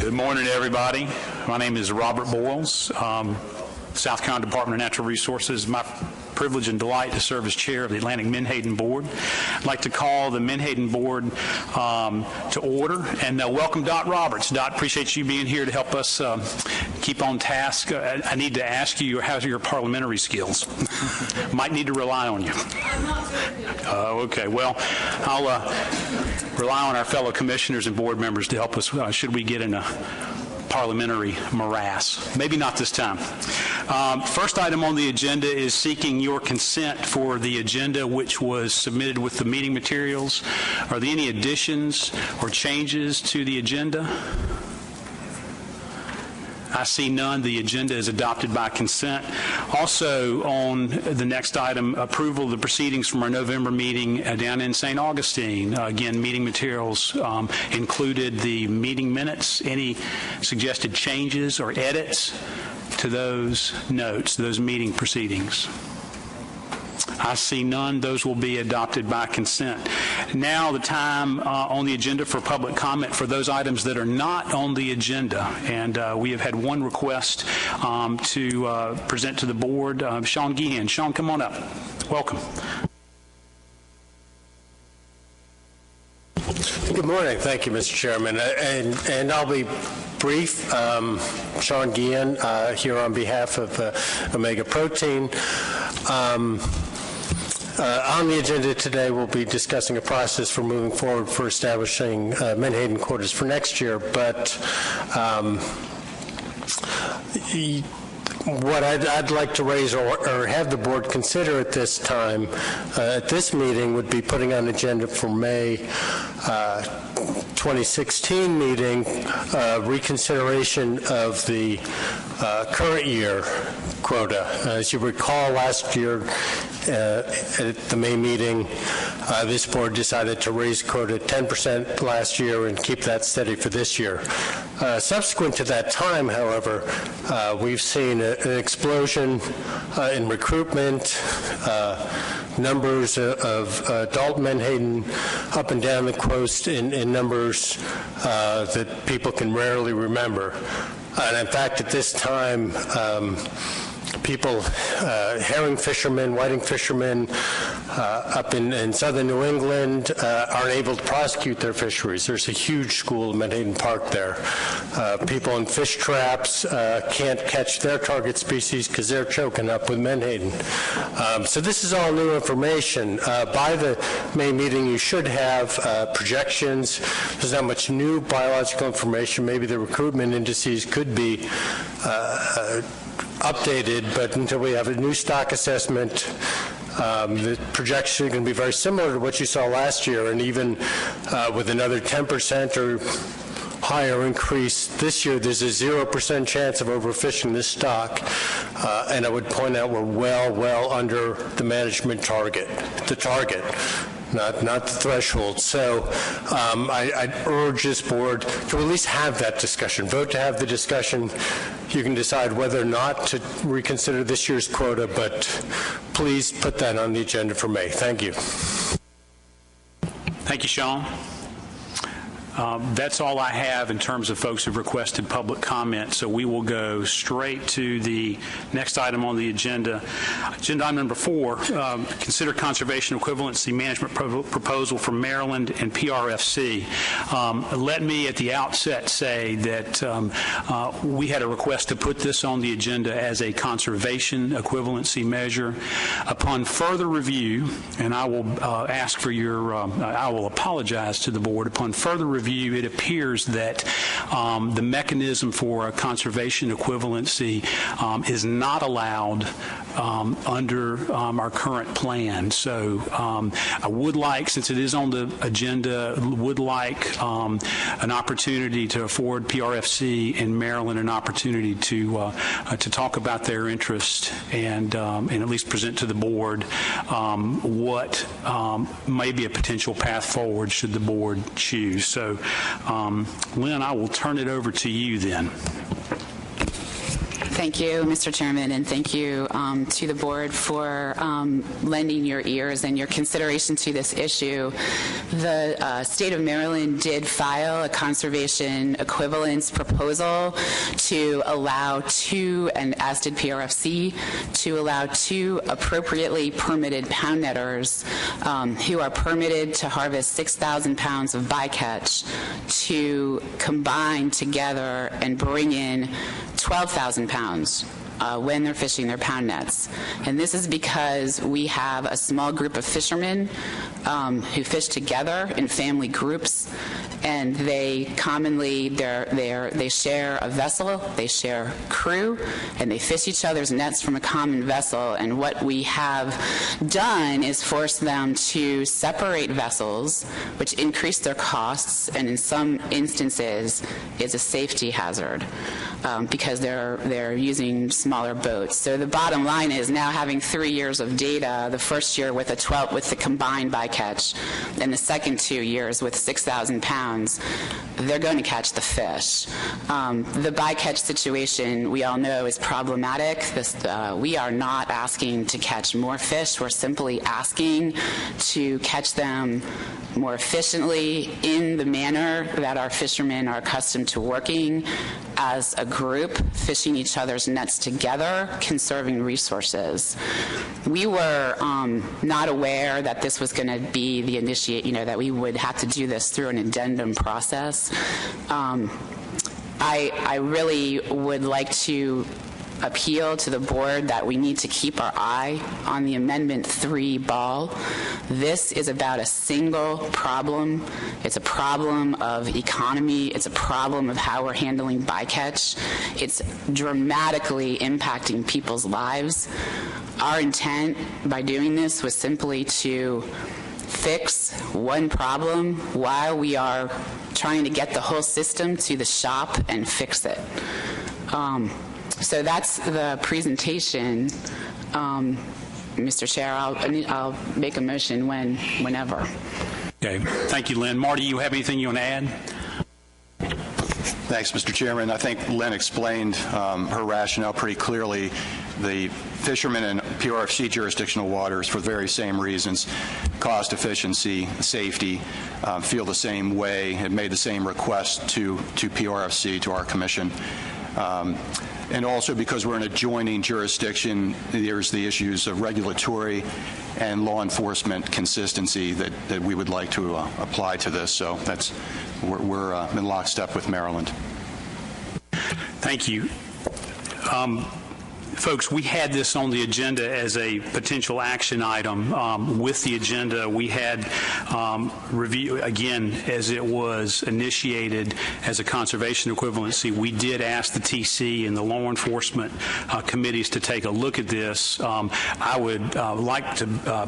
Good morning, everybody. My name is Robert Boyles, South Carolina Department of Natural Resources. My privilege and delight to serve as chair of the Atlantic Menhaden Board. I'd like to call the Menhaden Board to order and welcome Dot Roberts. Dot, appreciate you being here to help us keep on task. I need to ask you, how's your parliamentary skills? Might need to rely on you. Okay, well, I'll rely on our fellow commissioners and board members to help us should we get in a parliamentary morass. Maybe not this time. First item on the agenda is seeking your consent for the agenda which was submitted with the meeting materials. Are there any additions or changes to the agenda? I see none. The agenda is adopted by consent. Also on the next item, approval of the proceedings from our November meeting down in St. Augustine. Again, meeting materials included the meeting minutes. Any suggested changes or edits to those notes, those meeting proceedings? I see none. Those will be adopted by consent. Now the time on the agenda for public comment for those items that are not on the agenda. And we have had one request to present to the board. Sean Gehan. Sean, come on up. Welcome. Good morning. Thank you, Mr. Chairman. And I'll be brief. Sean Gehan here on behalf of Omega Protein. On the agenda today, we'll be discussing a process for moving forward for establishing Menhaden quotas for next year. But what I'd like to raise or have the board consider at this time, at this meeting, would be putting on the agenda for May 2016 meeting, reconsideration of the current year quota. As you recall, last year at the May meeting, this board decided to raise quota 10% last year and keep that steady for this year. Subsequent to that time, however, we've seen an explosion in recruitment, numbers of adult Menhaden up and down the coast in numbers that people can rarely remember. And in fact, at this time, people, herring fishermen, whiting fishermen up in southern New England aren't able to prosecute their fisheries. There's a huge school in Menhaden Park there. People in fish traps can't catch their target species because they're choking up with Menhaden. So this is all new information. By the May meeting, you should have projections. There's not much new biological information. Maybe the recruitment indices could be updated, but until we have a new stock assessment, the projections are going to be very similar to what you saw last year, and even with another 10% or higher increase this year, there's a 0% chance of overfishing this stock, and I would point out we're well under the management target, not the threshold. So I'd urge this board to at least have that discussion, vote to have the discussion. You can decide whether or not to reconsider this year's quota, but please put that on the agenda for May. Thank you. Thank you, Sean. That's all I have in terms of folks who've requested public comment, so we will go straight to the next item on the agenda. Agenda item number 4, consider conservation equivalency management proposal from Maryland and PRFC. Let me at the outset say that we had a request to put this on the agenda as a conservation equivalency measure. Upon further review, and I will ask for your, I will apologize to the board, upon further review, it appears that the mechanism for a conservation equivalency is not allowed under our current plan. So I would like, since it is on the agenda, would like an opportunity to afford PRFC in Maryland an opportunity to talk about their interest and at least present to the board what may be a potential path forward should the board choose. So Lynn, I will turn it over to you then. Thank you, Mr. Chairman, and thank you to the board for lending your ears and your consideration to this issue. The state of Maryland did file a conservation equivalence proposal to allow two, and as did PRFC, to allow two appropriately permitted pound netters who are permitted to harvest 6,000 pounds of bycatch to combine together and bring in 12,000 pounds when they're fishing their pound nets. And this is because we have a small group of fishermen who fish together in family groups, and they commonly, they share a vessel, they share crew, and they fish each other's nets from a common vessel. And what we have done is force them to separate vessels, which increase their costs, and in some instances is a safety hazard because they're using smaller boats. So the bottom line is now having 3 years of data, the first year with the combined bycatch, and the second 2 years with 6,000 pounds, they're going to catch the fish. The bycatch situation, we all know, is problematic. We are not asking to catch more fish. We're simply asking to catch them more efficiently in the manner that our fishermen are accustomed to working as a group, fishing each other's nets together, conserving resources. We were not aware that this was going to be the that we would have to do this through an addendum process. I really would like to appeal to the board that we need to keep our eye on the Amendment 3 ball. This is about a single problem. It's a problem of economy. It's a problem of how we're handling bycatch. It's dramatically impacting people's lives. Our intent by doing this was simply to fix one problem while we are trying to get the whole system to the shop and fix it. So that's the presentation. Mr. Chair, I'll make a motion whenever. Okay. Thank you, Lynn. Marty, you have anything you want to add? Thanks, Mr. Chairman. I think Lynn explained her rationale pretty clearly. The fishermen in PRFC jurisdictional waters, for the very same reasons, cost, efficiency, safety, feel the same way, have made the same request to PRFC, to our commission. And also because we're an adjoining jurisdiction, there's the issues of regulatory and law enforcement consistency that we would like to apply to this. So we're in lockstep with Maryland. Thank you. Folks, we had this on the agenda as a potential action item. With the agenda, we had review, again, as it was initiated as a conservation equivalency, we did ask the TC and the law enforcement committees to take a look at this. I would like to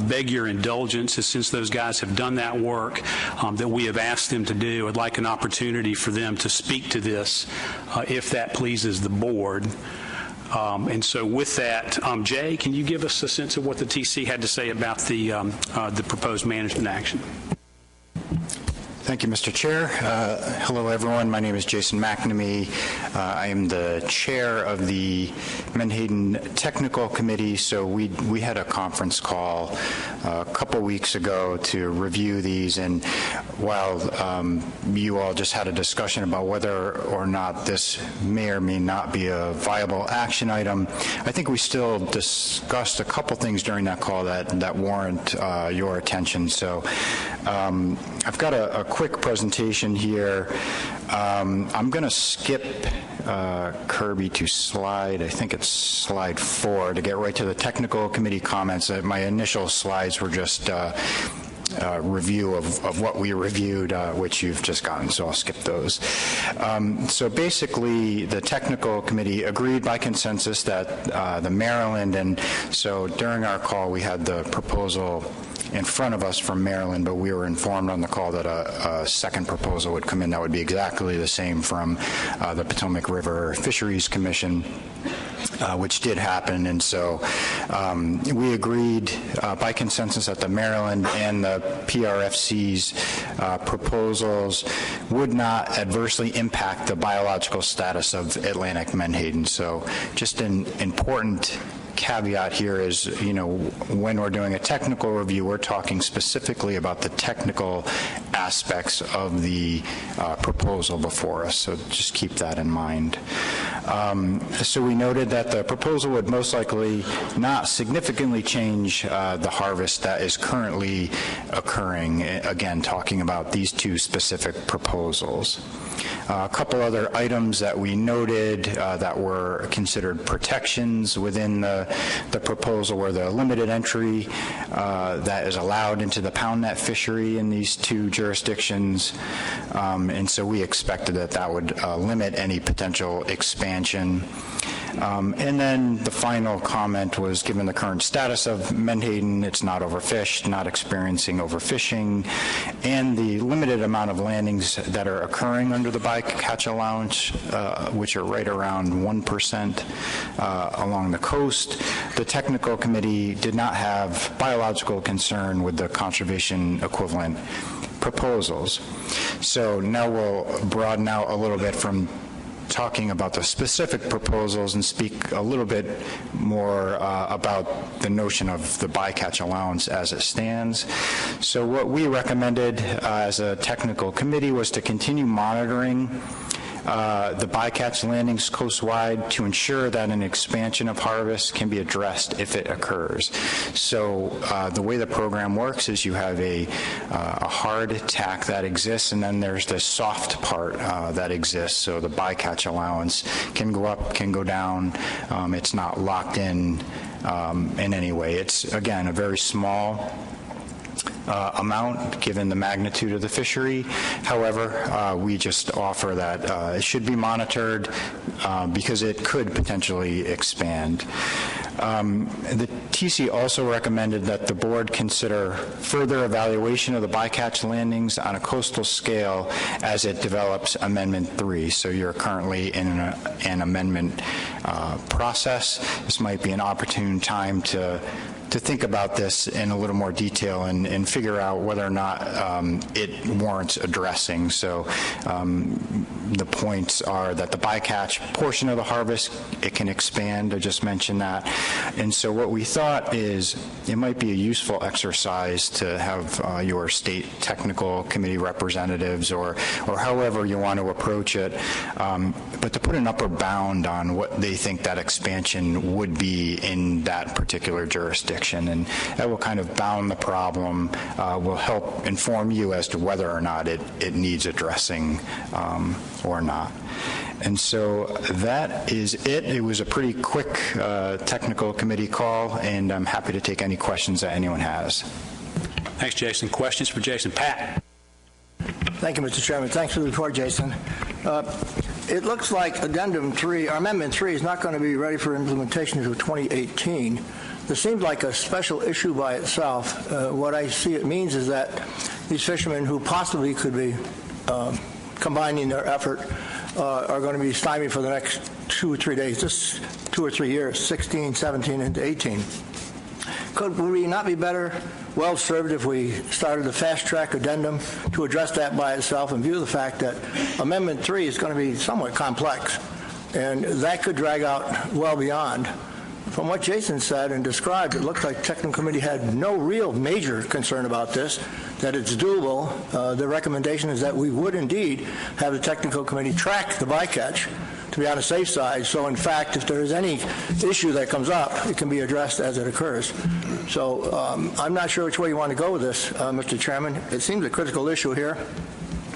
beg your indulgence, since those guys have done that work that we have asked them to do. I'd like an opportunity for them to speak to this, if that pleases the board. And so with that, Jay, can you give us a sense of what the TC had to say about the proposed management action? Thank you, Mr. Chair. Hello, everyone. My name is Jason McNamee. I am the chair of the Menhaden Technical Committee. So we had a conference call a couple weeks ago to review these, and while you all just had a discussion about whether or not this may or may not be a viable action item, I think we still discussed a couple things during that call that warrant your attention. So I've got a quick presentation here. I'm going to skip Kirby to slide, I think it's slide 4, to get right to the technical committee comments. My initial slides were just review of what we reviewed, which you've just gotten, so I'll skip those. So basically, the technical committee agreed by consensus that the Maryland, and so during our call we had the proposal in front of us from Maryland, but we were informed on the call that a second proposal would come in that would be exactly the same from the Potomac River Fisheries Commission. which did happen. And so we agreed by consensus that the Maryland and the PRFC's proposals would not adversely impact the biological status of Atlantic Menhaden. So just an important caveat here is, when we're doing a technical review, we're talking specifically about the technical aspects of the proposal before us, so just keep that in mind. So we noted that the proposal would most likely not significantly change the harvest that is currently occurring, again, talking about these two specific proposals. A couple other items that we noted that were considered protections within the proposal were the limited entry that is allowed into the pound net fishery in these two jurisdictions, and so we expected that would limit any potential expansion. And then the final comment was, given the current status of Menhaden, it's not overfished, not experiencing overfishing, and the limited amount of landings that are occurring under the bycatch allowance, which are right around 1% along the coast, the technical committee did not have biological concern with the conservation equivalent proposals. So now we'll broaden out a little bit from talking about the specific proposals and speak a little bit more about the notion of the bycatch allowance as it stands. So what we recommended as a technical committee was to continue monitoring the bycatch landings coastwide to ensure that an expansion of harvest can be addressed if it occurs. So the way the program works is you have a hard tack that exists, and then there's this soft part that exists. So the bycatch allowance can go up, can go down. It's not locked in any way. It's, again, a very small amount given the magnitude of the fishery. However, we just offer that it should be monitored because it could potentially expand. The TC also recommended that the board consider further evaluation of the bycatch landings on a coastal scale as it develops Amendment 3. So you're currently in an amendment process. This might be an opportune time to think about this in a little more detail and figure out whether or not it warrants addressing. So the points are that the bycatch portion of the harvest, it can expand. I just mentioned that. And so what we thought is it might be a useful exercise to have your state technical committee representatives or however you want to approach it, but to put an upper bound on what they think that expansion would be in that particular jurisdiction. And that will kind of bound the problem, will help inform you as to whether or not it needs addressing or not. And so that is it. It was a pretty quick technical committee call, and I'm happy to take any questions that anyone has. Thanks, Jason. Questions for Jason? Pat. Thank you, Mr. Chairman. Thanks for the report, Jason. It looks like Addendum 3, or Amendment 3, is not going to be ready for implementation until 2018. This seems like a special issue by itself. What I see it means is that these fishermen who possibly could be combining their effort are going to be stymied for the next 2 or 3 days, just 2 or 3 years, 16, 17, into 18. Would we not be well served if we started a fast-track addendum to address that by itself and view the fact that Amendment 3 is going to be somewhat complex, and that could drag out well beyond. From what Jason said and described, it looked like the technical committee had no real major concern about this, that it's doable. The recommendation is that we would indeed have the technical committee track the bycatch to be on the safe side. So, in fact, if there is any issue that comes up, it can be addressed as it occurs. So I'm not sure which way you want to go with this, Mr. Chairman. It seems a critical issue here.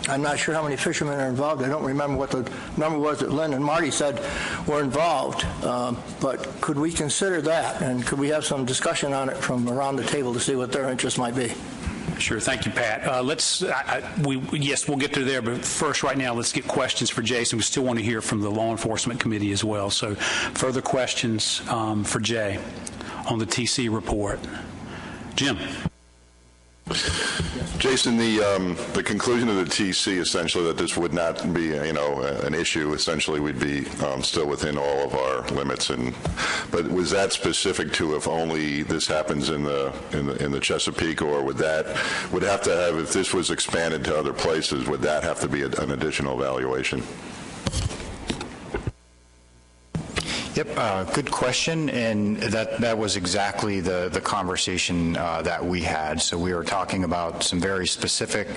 I'm not sure how many fishermen are involved. I don't remember what the number was that Lynn and Marty said were involved. But could we consider that, and could we have some discussion on it from around the table to see what their interest might be? Sure. Thank you, Pat. Yes, we'll get to there, but first, right now, let's get questions for Jason. We still want to hear from the Law Enforcement Committee as well. So further questions for Jay on the TC report. Jim. Jason Jason, the conclusion of the TC essentially that this would not be, an issue. Essentially, we'd be still within all of our limits. But was that specific to if only this happens in the Chesapeake, or would have to have, if this was expanded to other places, would that have to be an additional evaluation? Yep, good question, and that was exactly the conversation that we had. So we were talking about some very specific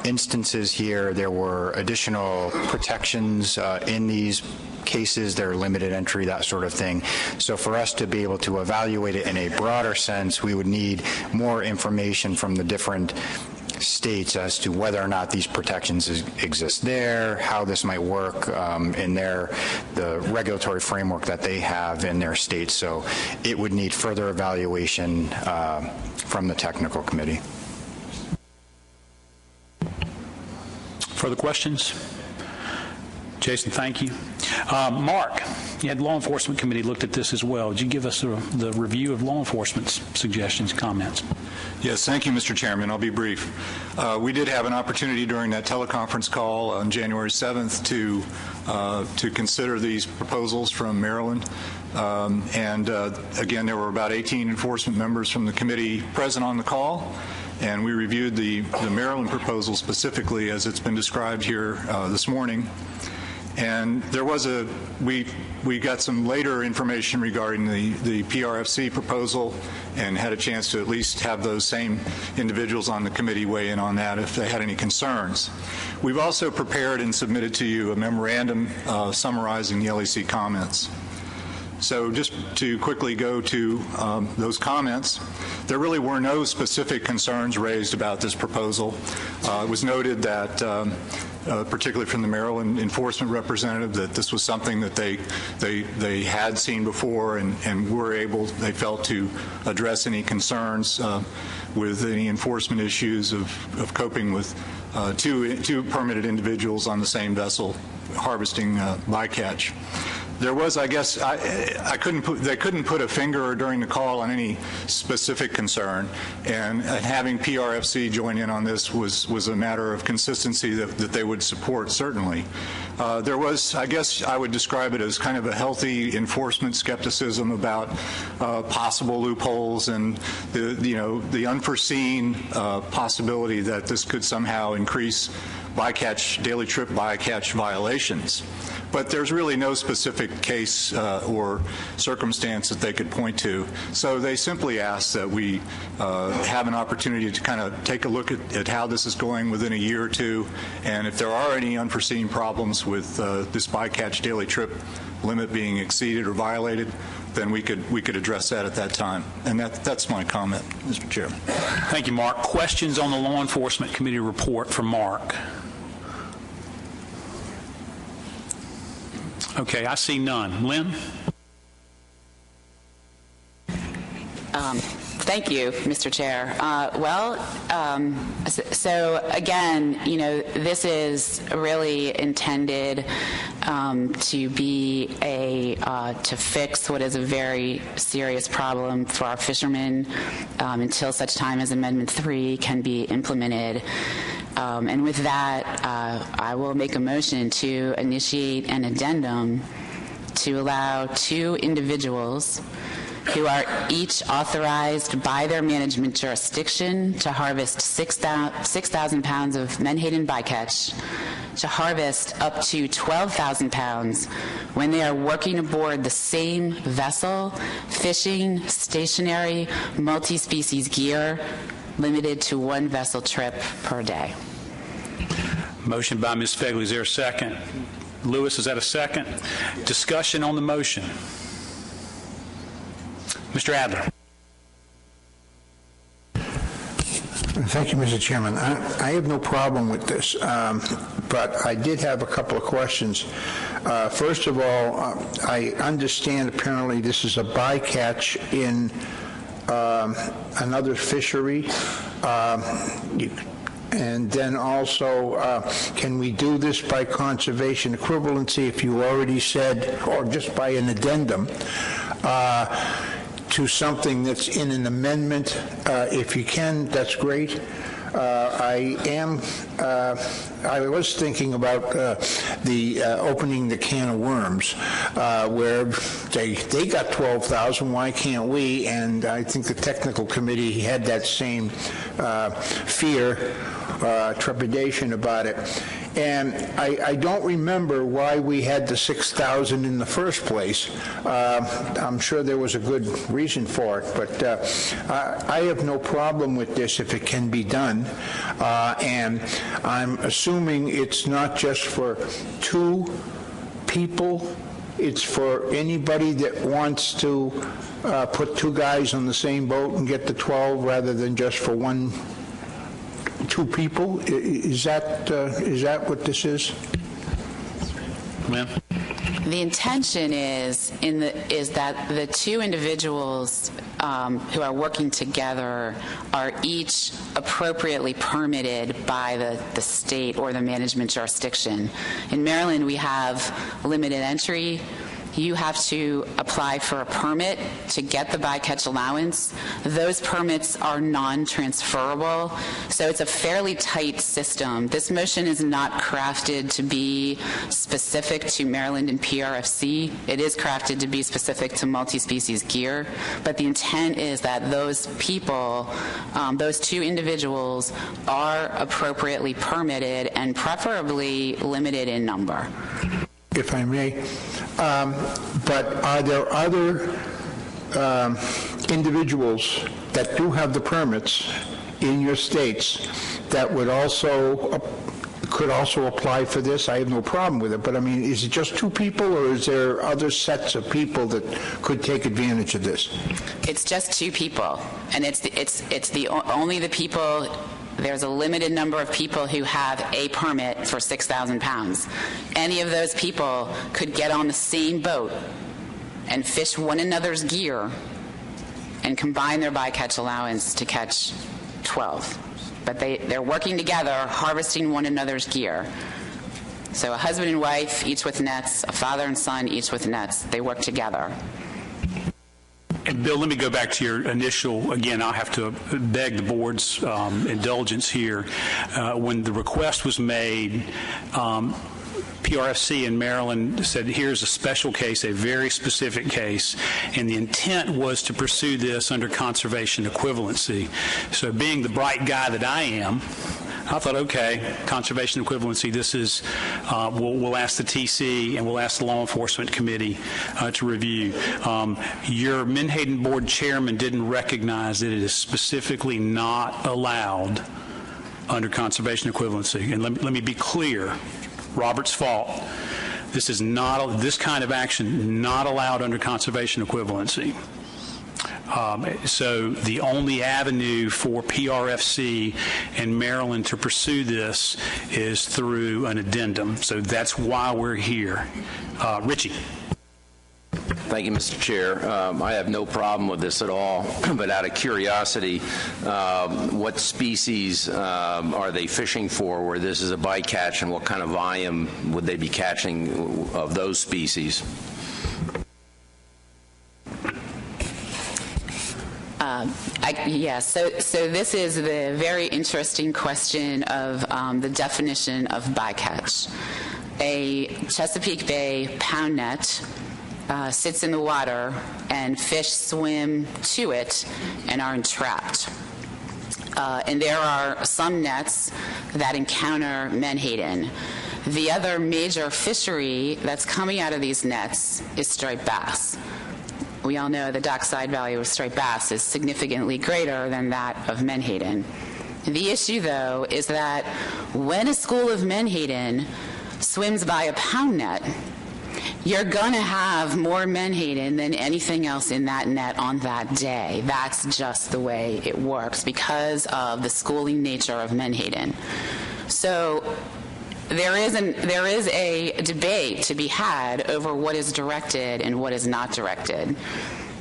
instances here. There were additional protections in these cases. There are limited entry, that sort of thing. So for us to be able to evaluate it in a broader sense, we would need more information from the different states as to whether or not these protections exist there, how this might work in the regulatory framework that they have in their states. So it would need further evaluation from the technical committee. Further questions? Jason, thank you. Mark, you had the Law Enforcement Committee looked at this as well. Would you give us the review of law enforcement's suggestions, comments? Yes, thank you, Mr. Chairman. I'll be brief. We did have an opportunity during that teleconference call on January 7th to consider these proposals from Maryland. Again, there were about 18 enforcement members from the committee present on the call, and we reviewed the Maryland proposal specifically as it's been described here this morning. And there was we got some later information regarding the PRFC proposal and had a chance to at least have those same individuals on the committee weigh in on that if they had any concerns. We've also prepared and submitted to you a memorandum summarizing the LEC comments. So just to quickly go to those comments, there really were no specific concerns raised about this proposal. It was noted that particularly from the Maryland enforcement representative, that this was something that they had seen before and were able, they felt, to address any concerns with any enforcement issues of coping with two permitted individuals on the same vessel harvesting bycatch. There was, I guess, they couldn't put a finger during the call on any specific concern, and having PRFC join in on this was a matter of consistency that they would support, certainly. There was, I guess I would describe it as kind of a healthy enforcement skepticism about possible loopholes and the unforeseen possibility that this could somehow increase daily trip bycatch violations. But there's really no specific case or circumstance that they could point to. So they simply asked that we have an opportunity to kind of take a look at how this is going within a year or two, and if there are any unforeseen problems with this bycatch daily trip limit being exceeded or violated, then we could address that at that time. And that's my comment, Mr. Chairman. Thank you, Mark. Questions on the Law Enforcement Committee report from Mark? Okay, I see none. Lynn? Thank you, Mr. Chair. So again, this is really intended to be to fix what is a very serious problem for our fishermen until such time as Amendment 3 can be implemented. And with that, I will make a motion to initiate an addendum to allow 2 individuals who are each authorized by their management jurisdiction to harvest 6,000 pounds of Menhaden bycatch to harvest up to 12,000 pounds when they are working aboard the same vessel, fishing stationary multi-species gear, limited to 1 vessel trip per day. Motion by Ms. Fegley. Is there a second? Lewis, is that a second? Discussion on the motion. Mr. Adler. Thank you, Mr. Chairman. I have no problem with this, but I did have a couple of questions. First of all, I understand apparently this is a bycatch in another fishery. And then also, can we do this by conservation equivalency, if you already said, or just by an addendum, to something that's in an amendment? If you can, that's great. I was thinking about the opening the can of worms, where they got 12,000. Why can't we? And I think the technical committee had that same fear, trepidation about it. And I don't remember why we had the 6,000 in the first place. I'm sure there was a good reason for it, but I have no problem with this if it can be done. And I'm assuming it's not just for 2 people. It's for anybody that wants to put 2 guys on the same boat and get the 12 rather than just for 2 people. Is that what this is? Ma'am? The intention is that the 2 individuals who are working together are each appropriately permitted by the state or the management jurisdiction. In Maryland, we have limited entry. You have to apply for a permit to get the bycatch allowance. Those permits are non-transferable, so it's a fairly tight system. This motion is not crafted to be specific to Maryland and PRFC. It is crafted to be specific to multi-species gear, but the intent is that those people, those 2 individuals, are appropriately permitted and preferably limited in number. If I may, but are there other individuals that do have the permits in your states that would could also apply for this? I have no problem with it, but I mean, is it just 2 people, or is there other sets of people that could take advantage of this? It's just 2 people, and only the people. There's a limited number of people who have a permit for 6,000 pounds. Any of those people could get on the same boat and fish one another's gear and combine their bycatch allowance to catch 12. But they're working together, harvesting one another's gear. So a husband and wife, each with nets, a father and son, each with nets. They work together. And Bill, let me go back to your initial, again, I'll have to beg the board's indulgence here. When the request was made, PRFC in Maryland said, here's a special case, a very specific case, and the intent was to pursue this under conservation equivalency. So being the bright guy that I am, I thought, okay, conservation equivalency, this is, we'll ask the TC and we'll ask the Law Enforcement Committee to review. Your Menhaden Board Chairman didn't recognize that it is specifically not allowed under conservation equivalency. And let me be clear, Robert's fault. This is not, this kind of action not allowed under conservation equivalency. So the only avenue for PRFC and Maryland to pursue this is through an addendum. So that's why we're here. Richie. Thank you, Mr. Chair. I have no problem with this at all, but out of curiosity, what species are they fishing for where this is a bycatch, and what kind of volume would they be catching of those species? So this is the very interesting question of the definition of bycatch. A Chesapeake Bay pound net sits in the water and fish swim to it and are entrapped. And there are some nets that encounter menhaden. The other major fishery that's coming out of these nets is striped bass. We all know the dockside value of striped bass is significantly greater than that of menhaden. The issue, though, is that when a school of menhaden swims by a pound net, you're going to have more menhaden than anything else in that net on that day. That's just the way it works because of the schooling nature of menhaden. So there is a debate to be had over what is directed and what is not directed.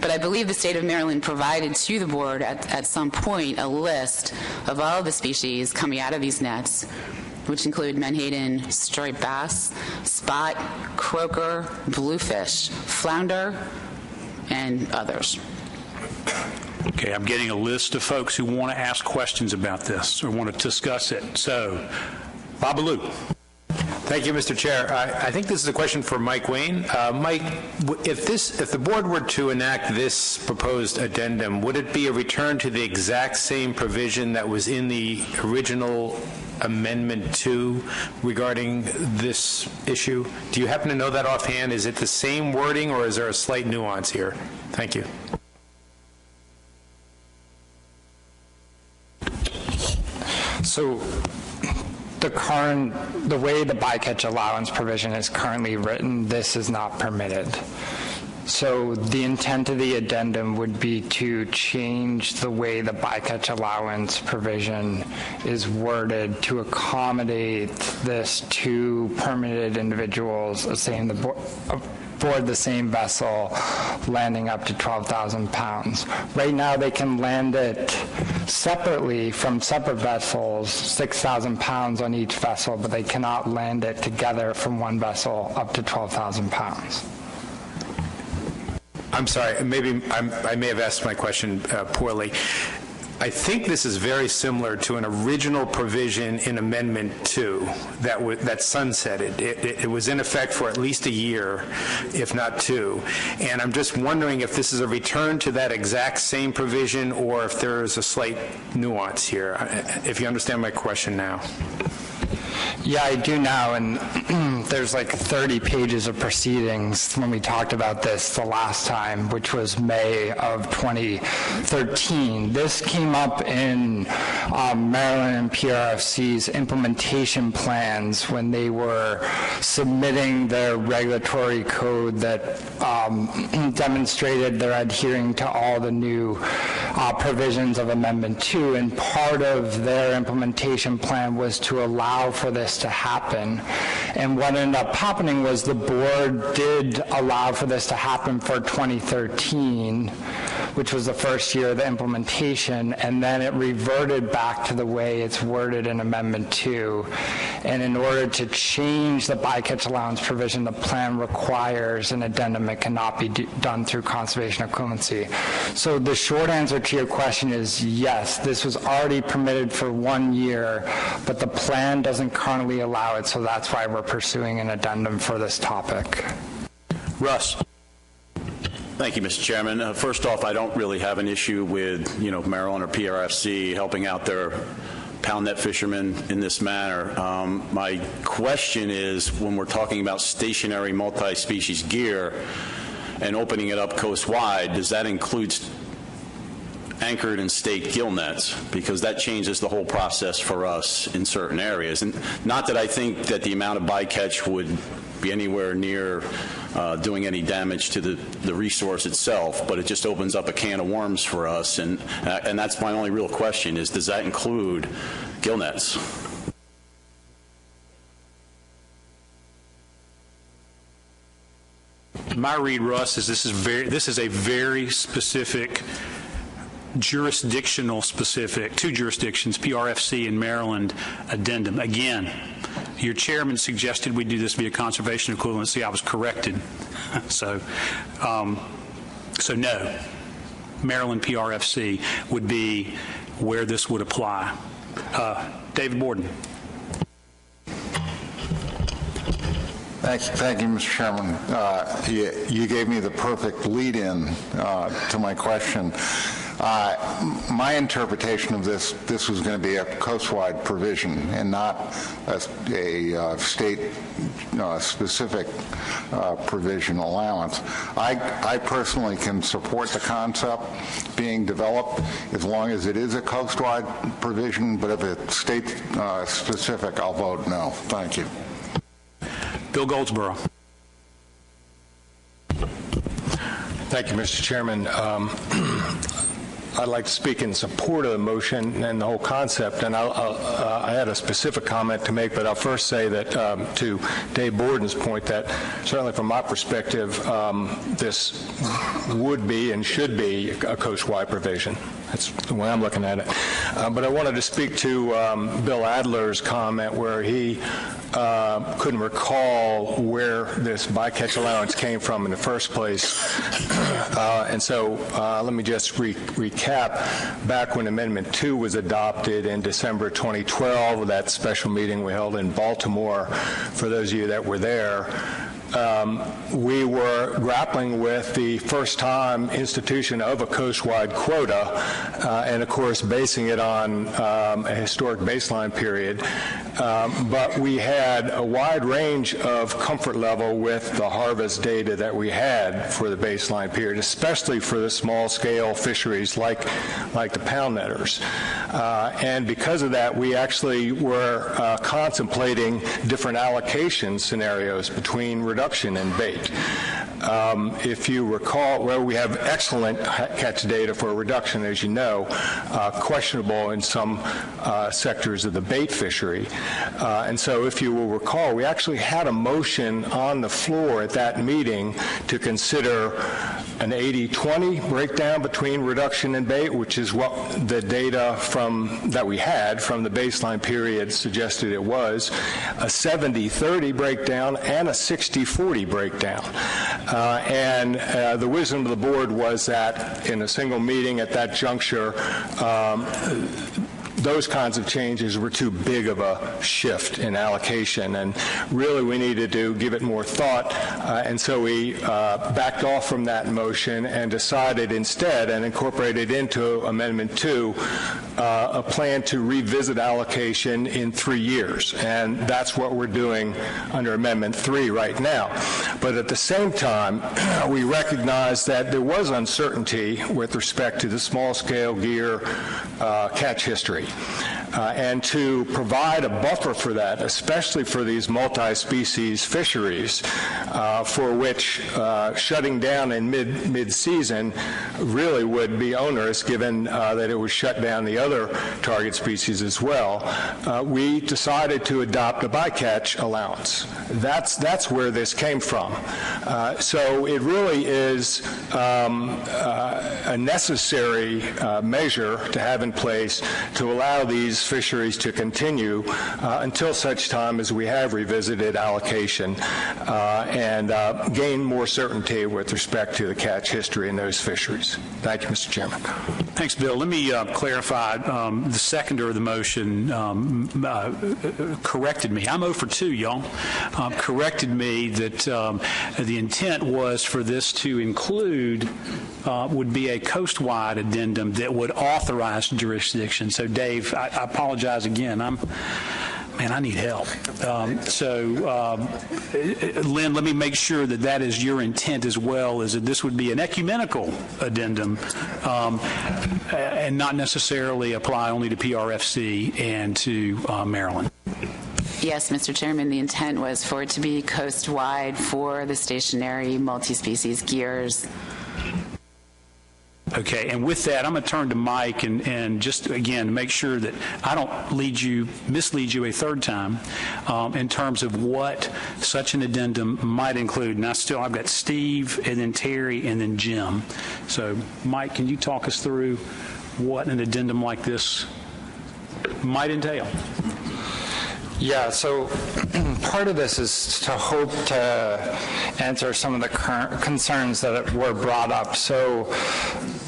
But I believe the state of Maryland provided to the board at some point a list of all the species coming out of these nets, which include menhaden, striped bass, spot, croaker, bluefish, flounder, and others. Okay, I'm getting a list of folks who want to ask questions about this or want to discuss it. So, Babalu. Thank you, Mr. Chair. I think this is a question for Mike Wayne. Mike, if the board were to enact this proposed addendum, would it be a return to the exact same provision that was in the original Amendment 2 regarding this issue? Do you happen to know that offhand? Is it the same wording, or is there a slight nuance here? Thank you. So the way the bycatch allowance provision is currently written, this is not permitted. So the intent of the addendum would be to change the way the bycatch allowance provision is worded to accommodate this to permitted individuals aboard the same vessel landing up to 12,000 pounds. Right now they can land it separately from separate vessels, 6,000 pounds on each vessel, but they cannot land it together from one vessel up to 12,000 pounds. I'm sorry, maybe I may have asked my question poorly. I think this is very similar to an original provision in Amendment 2 that sunsetted. It was in effect for at least a year, if not 2. And I'm just wondering if this is a return to that exact same provision or if there is a slight nuance here, if you understand my question now. Yeah, I do now, and there's like 30 pages of proceedings when we talked about this the last time, which was May of 2013. This came up in Maryland and PRFC's implementation plans when they were submitting their regulatory code that demonstrated they're adhering to all the new provisions of Amendment 2, and part of their implementation plan was to allow for this to happen. And what ended up happening was the board did allow for this to happen for 2013, which was the first year of the implementation, and then it reverted back to the way it's worded in Amendment 2. And in order to change the bycatch allowance provision, the plan requires an addendum. It cannot be done through conservation equivalency. So the short answer to your question is yes, this was already permitted for 1 year, but the plan doesn't currently allow it, so that's why we're pursuing an addendum for this topic. Russ. Thank you, Mr. Chairman. First off, I don't really have an issue with, Maryland or PRFC helping out their pound net fishermen in this manner. My question is, when we're talking about stationary multi-species gear and opening it up coast-wide, does that include anchored and staked gill nets? Because that changes the whole process for us in certain areas. And not that I think that the amount of bycatch would be anywhere near doing any damage to the resource itself, but it just opens up a can of worms for us, and that's my only real question is, does that include gill nets? My read, Russ, is this is a very specific, jurisdictional specific, 2 jurisdictions, PRFC and Maryland addendum. Again, your chairman suggested we do this via conservation equivalency. I was corrected. So no, Maryland PRFC would be where this would apply. David Borden. Thank you, Mr. Chairman. You gave me the perfect lead-in to my question. My interpretation of this was going to be a coast-wide provision and not a state-specific provision allowance. I personally can support the concept being developed as long as it is a coast-wide provision, but if it's state-specific, I'll vote no. Thank you. Bill Goldsboro. Thank you, Mr. Chairman. I'd like to speak in support of the motion and the whole concept, and I had a specific comment to make, but I'll first say that to Dave Borden's point that certainly from my perspective, this would be and should be a coast-wide provision. That's the way I'm looking at it. But I wanted to speak to Bill Adler's comment where he couldn't recall where this bycatch allowance came from in the first place. And so let me just recap. Back when Amendment 2 was adopted in December 2012, that special meeting we held in Baltimore, for those of you that were there, we were grappling with the first-time institution of a coast-wide quota, and of course basing it on a historic baseline period. But we had a wide range of comfort level with the harvest data that we had for the baseline period, especially for the small-scale fisheries like the pound netters. And because of that, we actually were contemplating different allocation scenarios between reduction and bait. If you recall, well, we have excellent catch data for reduction, as you know, questionable in some sectors of the bait fishery. And so if you will recall, we actually had a motion on the floor at that meeting to consider an 80-20 breakdown between reduction and bait, which is what the data that we had from the baseline period suggested it was, a 70-30 breakdown, and a 60-40 breakdown. And the wisdom of the board was that in a single meeting at that juncture, those kinds of changes were too big of a shift in allocation, and really we needed to give it more thought, and so we backed off from that motion and decided instead, and incorporated into Amendment 2, a plan to revisit allocation in 3 years, and that's what we're doing under Amendment 3 right now. But at the same time, we recognize that there was uncertainty with respect to the small-scale gear catch history. And to provide a buffer for that, especially for these multi-species fisheries, for which shutting down in mid-season really would be onerous, given that it would shut down the other target species as well, we decided to adopt a bycatch allowance. That's where this came from. So it really is a necessary measure to have in place to allow these fisheries to continue until such time as we have revisited allocation and gain more certainty with respect to the catch history in those fisheries. Thank you, Mr. Chairman. Thanks, Bill. Let me clarify. The seconder of the motion corrected me. I'm 0 for 2, y'all. Corrected me that the intent was for this to include would be a coast-wide addendum that would authorize jurisdiction. So, Dave, I apologize again. Man, I need help. Lynn, let me make sure that is your intent as well, is that this would be an ecumenical addendum and not necessarily apply only to PRFC and to Maryland. Yes, Mr. Chairman, the intent was for it to be coast-wide for the stationary multi-species gears. Okay, and with that, I'm going to turn to Mike and just, again, make sure that I don't mislead you a third time in terms of what such an addendum might include. And I've got Steve, and then Terry, and then Jim. So, Mike, can you talk us through what an addendum like this might entail? Yeah, so part of this is to hope to answer some of the current concerns that were brought up. So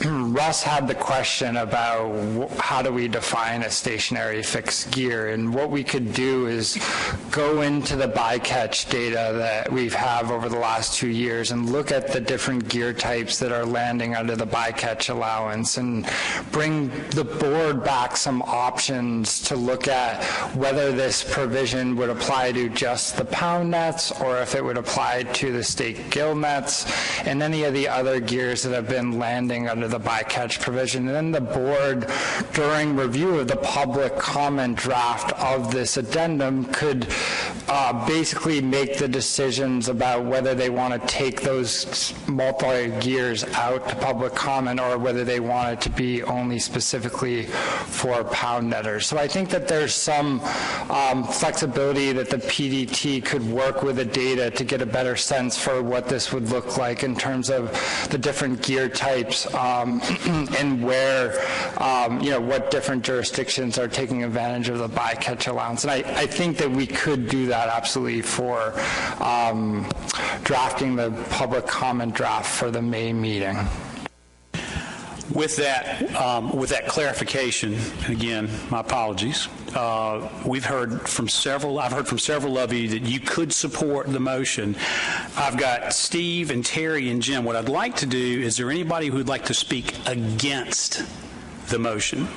Russ had the question about how do we define a stationary fixed gear, and what we could do is go into the bycatch data that we have over the last 2 years and look at the different gear types that are landing under the bycatch allowance and bring the board back some options to look at whether this provision would apply to just the pound nets or if it would apply to the state gill nets and any of the other gears that have been landing under the bycatch provision. And then the board, during review of the public comment draft of this addendum, could basically make the decisions about whether they want to take those multi-gears out to public comment or whether they want it to be only specifically for pound netters. So I think that there's some flexibility that the PDT could work with the data to get a better sense for what this would look like in terms of the different gear types and where, what different jurisdictions are taking advantage of the bycatch allowance. And I think that we could do that absolutely for drafting the public comment draft for the May meeting. With that clarification, and again, my apologies, I've heard from several of you that you could support the motion. I've got Steve and Terry and Jim. What I'd like to do, is there anybody who would like to speak against the motion?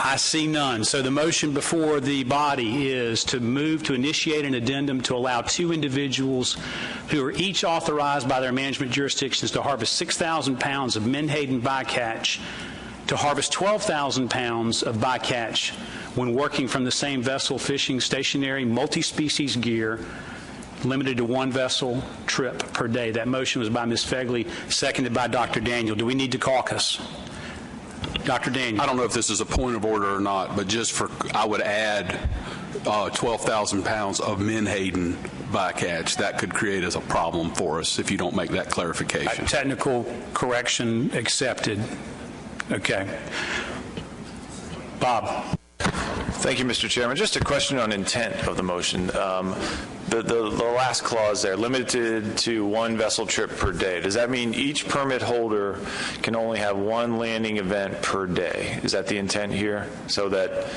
I see none. So the motion before the body is to move to initiate an addendum to allow two individuals who are each authorized by their management jurisdictions to harvest 6,000 pounds of Menhaden bycatch to harvest 12,000 pounds of bycatch when working from the same vessel fishing stationary multi-species gear limited to one vessel trip per day. That motion was by Ms. Fegley, seconded by Dr. Daniel. Do we need to caucus? Dr. Daniel. I don't know if this is a point of order or not, but I would add 12,000 pounds of Menhaden bycatch. That could create as a problem for us if you don't make that clarification. Technical correction accepted. Okay. Bob. Thank you, Mr. Chairman. Just a question on intent of the motion. The last clause there, limited to one vessel trip per day. Does that mean each permit holder can only have one landing event per day? Is that the intent here? So that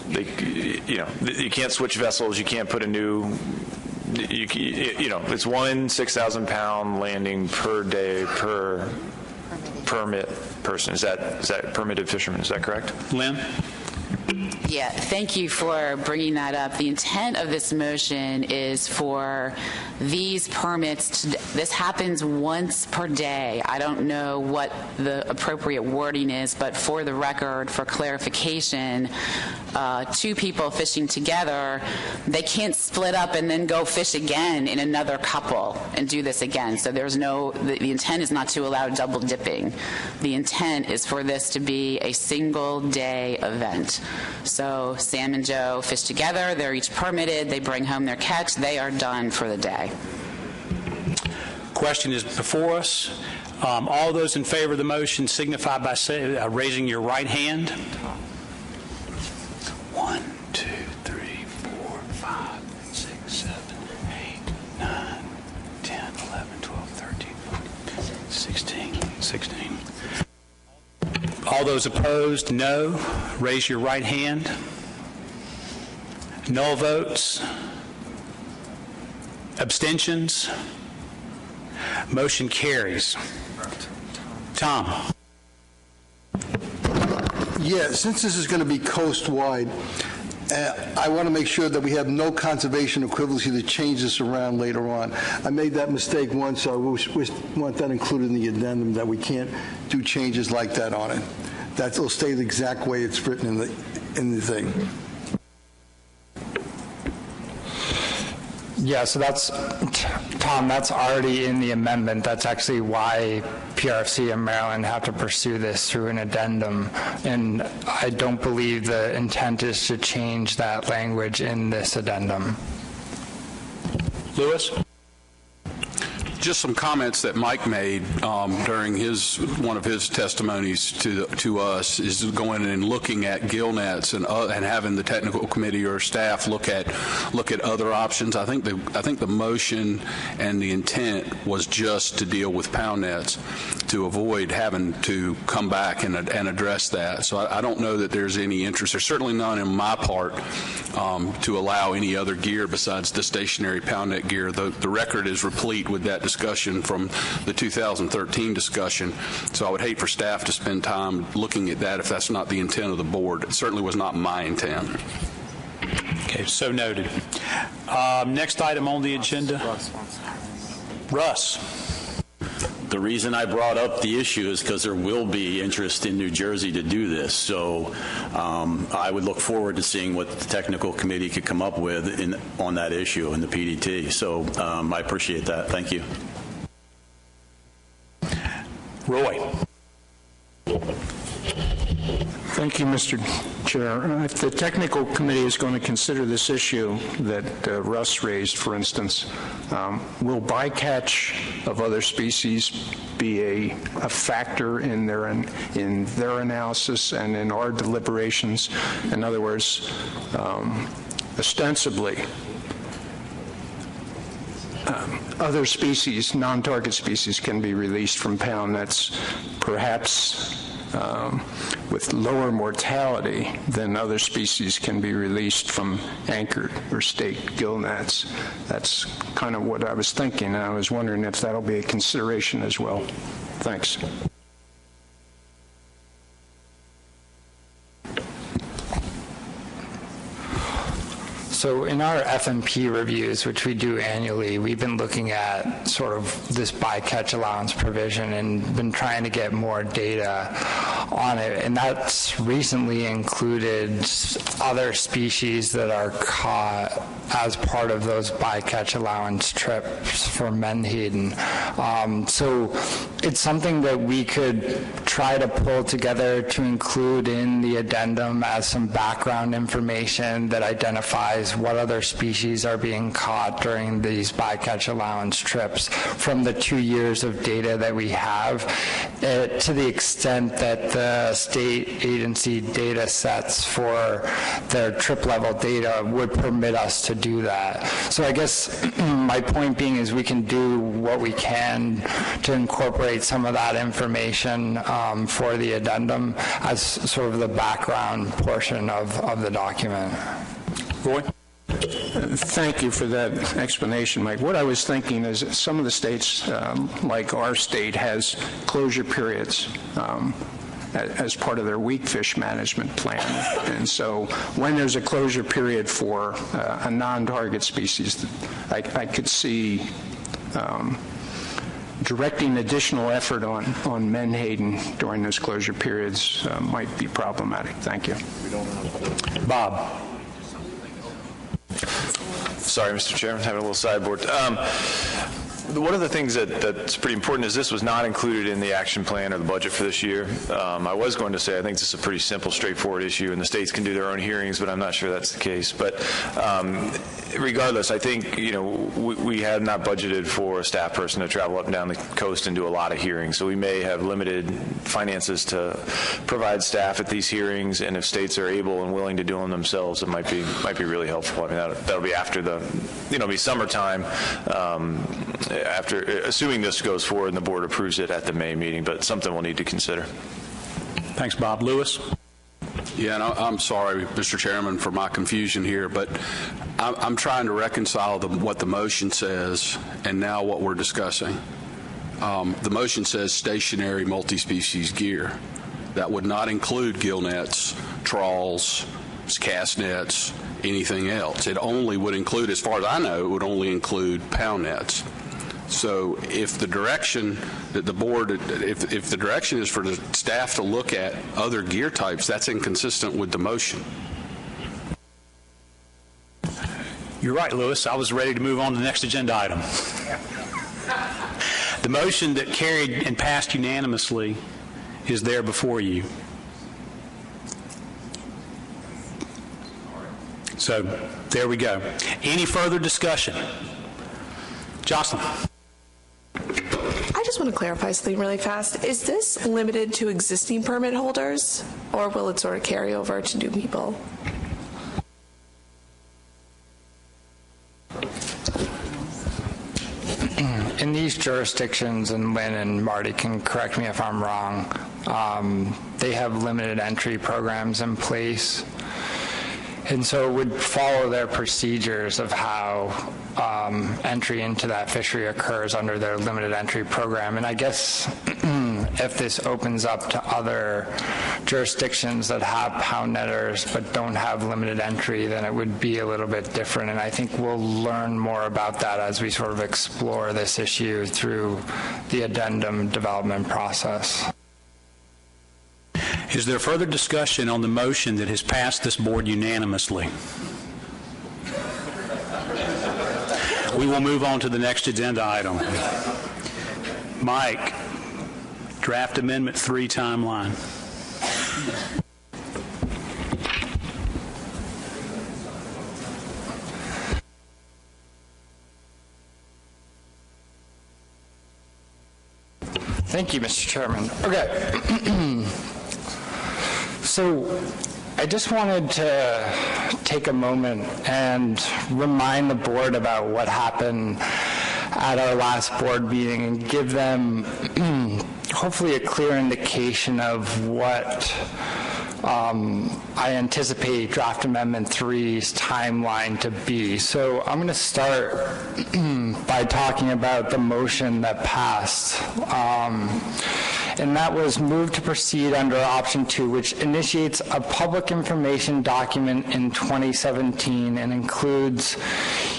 you can't switch vessels, you can't put a new, it's one 6,000 pound landing per day per permit person. Is that permitted fisherman? Is that correct? Lynn? Yeah, thank you for bringing that up. The intent of this motion is for these permits this happens once per day. I don't know what the appropriate wording is, but for the record, for clarification, two people fishing together, they can't split up and then go fish again in another couple and do this again. So there's the intent is not to allow double dipping. The intent is for this to be a single day event. So Sam and Joe fish together, they're each permitted, they bring home their catch, they are done for the day. Question is before us. All those in favor of the motion signify by raising your right hand. 1, 2, 3, 4, 5, 6, 7, 8, 9, 10, 11, 12, 13, 14, 16. All those opposed, no. Raise your right hand. No votes. Abstentions. Motion carries. Tom. Yeah, since this is going to be coast-wide, I want to make sure that we have no conservation equivalency to change this around later on. I made that mistake once, so I want that included in the addendum, that we can't do changes like that on it. That will stay the exact way it's written in the thing. Yeah, so Tom, that's already in the amendment. That's actually why PRFC and Maryland have to pursue this through an addendum. And I don't believe the intent is to change that language in this addendum. Lewis? Just some comments that Mike made during one of his testimonies to us is going and looking at gill nets and having the technical committee or staff look at other options. I think the motion and the intent was just to deal with pound nets to avoid having to come back and address that. So I don't know that there's any interest. There's certainly none in my part to allow any other gear besides the stationary pound net gear. The record is replete with that discussion from the 2013 discussion. So I would hate for staff to spend time looking at that if that's not the intent of the board. It certainly was not my intent. Okay, so noted. Next item on the agenda. Russ. The reason I brought up the issue is because there will be interest in New Jersey to do this. So I would look forward to seeing what the technical committee could come up with on that issue in the PDT. So I appreciate that. Thank you. Roy. Thank you, Mr. Chair. If the technical committee is going to consider this issue that Russ raised, for instance, will bycatch of other species be a factor in their analysis and in our deliberations? In other words, ostensibly, other species, non-target species, can be released from pound nets, perhaps with lower mortality than other species can be released from anchored or staked gill nets. That's kind of what I was thinking, and I was wondering if that'll be a consideration as well. Thanks. So in our FMP reviews, which we do annually, we've been looking at sort of this bycatch allowance provision and been trying to get more data on it. And that's recently included other species that are caught as part of those bycatch allowance trips for Menhaden. So it's something that we could try to pull together to include in the addendum as some background information that identifies what other species are being caught during these bycatch allowance trips from the 2 years of data that we have, to the extent that the state agency data sets for their trip level data would permit us to do that. So I guess my point being is we can do what we can to incorporate some of that information for the addendum as sort of the background portion of the document. Roy? Thank you for that explanation, Mike. What I was thinking is some of the states, like our state, has closure periods as part of their weak fish management plan. And so when there's a closure period for a non-target species, I could see directing additional effort on Menhaden during those closure periods might be problematic. Thank you. Bob. Sorry, Mr. Chairman, having a little sideboard. One of the things that's pretty important is this was not included in the action plan or the budget for this year. I was going to say I think this is a pretty simple, straightforward issue, and the states can do their own hearings, but I'm not sure that's the case. But regardless, I think we had not budgeted for a staff person to travel up and down the coast and do a lot of hearings, so we may have limited finances to provide staff at these hearings, and if states are able and willing to do them themselves, it might be really helpful. I mean, that'll be after the be summertime. After, assuming this goes forward and the board approves it at the May meeting, but something we'll need to consider. Thanks, Bob. Lewis? Yeah, and I'm sorry, Mr. Chairman, for my confusion here, but I'm trying to reconcile what the motion says and now what we're discussing. The motion says stationary multi-species gear. That would not include gill nets, trawls, cast nets, anything else. It only would include, as far as I know, it would only include pound nets. So if the direction that the board, if the direction is for the staff to look at other gear types, that's inconsistent with the motion. You're right, Lewis. I was ready to move on to the next agenda item. The motion that carried and passed unanimously is there before you. So there we go. Any further discussion? Jocelyn. I just want to clarify something really fast. Is this limited to existing permit holders, or will it sort of carry over to new people? In these jurisdictions, and Lynn and Marty can correct me if I'm wrong, they have limited entry programs in place. And so it would follow their procedures of how entry into that fishery occurs under their limited entry program. And I guess if this opens up to other jurisdictions that have pound netters but don't have limited entry, then it would be a little bit different. And I think we'll learn more about that as we sort of explore this issue through the addendum development process. Is there further discussion on the motion that has passed this board unanimously? We will move on to the next agenda item. Mike, draft amendment 3 timeline. Thank you, Mr. Chairman. Okay. So I just wanted to take a moment and remind the board about what happened at our last board meeting and give them hopefully a clear indication of what I anticipate Draft Amendment 3's timeline to be. So I'm going to start by talking about the motion that passed. And that was moved to proceed under option 2, which initiates a public information document in 2017 and includes